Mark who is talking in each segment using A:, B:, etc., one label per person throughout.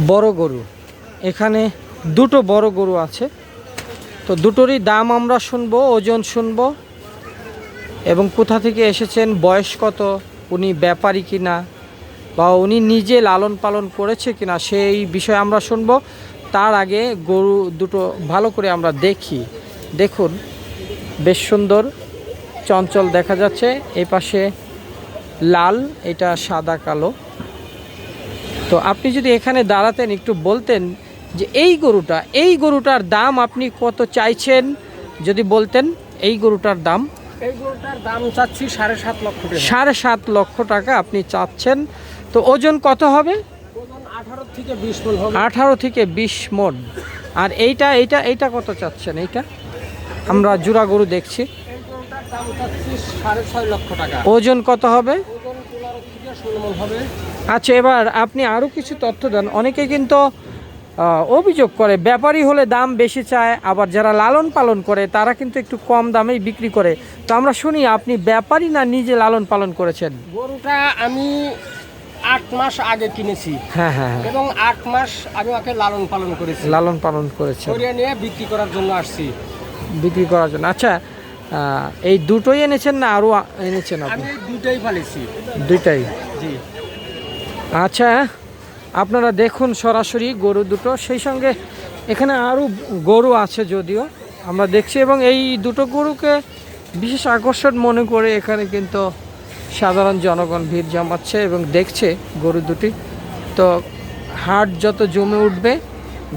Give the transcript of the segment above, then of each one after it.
A: বড় গরু, এখানে দুটো বড় গরু আছে। তো দুটোরই দাম আমরা শুনবো, ওজন শুনবো এবং কোথা থেকে এসেছেন, বয়স কত, উনি ব্যাপারী কিনা বা উনি নিজে লালন পালন করেছে কিনা সেই বিষয়ে আমরা শুনবো। তার আগে গরু দুটো ভালো করে আমরা দেখি। দেখুন বেশ সুন্দর চঞ্চল দেখা যাচ্ছে, এই পাশে লাল, এটা সাদা কালো। তো আপনি যদি এখানে দাঁড়াতেন একটু বলতেন যে এই গরুটার দাম আপনি কত চাইছেন, যদি বলতেন এই গরুটার দাম।
B: এই গরুটার দাম চাচ্ছি 7.5 লক্ষ টাকা।
A: 7.5 লক্ষ টাকা আপনি চাচ্ছেন। তো ওজন কত হবে?
B: ওজন 18 থেকে 20 মণ হবে।
A: 18 থেকে 20 মণ। আর এইটা কত চাচ্ছেন? এইটা আমরা জোড়া গরু দেখছি।
B: এই গরুটার দাম চাচ্ছি 6.5 লক্ষ টাকা।
A: ওজন কত হবে?
B: ওজন 15 থেকে 16 মণ হবে।
A: আচ্ছা, এবার আপনি আরও কিছু তথ্য দেন। অনেকে কিন্তু অভিযোগ করে ব্যাপারী হলে দাম বেশি চায়, আবার যারা লালন পালন করে তারা কিন্তু একটু কম দামেই বিক্রি করে। তো আমরা শুনি আপনি ব্যাপারী না নিজে লালন পালন করেছেন?
B: গরুটা আমি 8 মাস আগে কিনেছি।
A: হ্যাঁ হ্যাঁ হ্যাঁ,
B: এবং 8 মাস আমি ওকে লালন পালন করেছি।
A: লালন পালন করেছেন,
B: করিয়ে নিয়ে বিক্রি করার জন্য আসছি।
A: বিক্রি করার জন্য। আচ্ছা, এই দুটোই এনেছেন না আরও এনেছেন
B: আমি
A: আপনি?
B: এই দুইটাই পালিছি।
A: দুইটাই?
B: জি।
A: আচ্ছা, আপনারা দেখুন সরাসরি গরু দুটো, সেই সঙ্গে এখানে আরও গরু আছে যদিও আমরা দেখছি, এবং এই দুটো গরুকে বিশেষ আকর্ষণ মনে করে এখানে কিন্তু সাধারণ জনগণ ভিড় জমাচ্ছে এবং দেখছে গরু দুটি। তো হাট যত জমে উঠবে,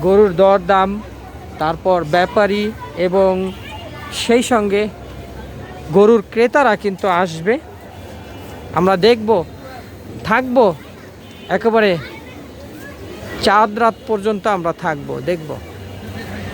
A: গরুর দর দাম, তারপর ব্যাপারী এবং সেই সঙ্গে গরুর ক্রেতারা কিন্তু আসবে। আমরা দেখব, থাকবো একেবারে চাঁদ রাত পর্যন্ত আমরা থাকবো, দেখব।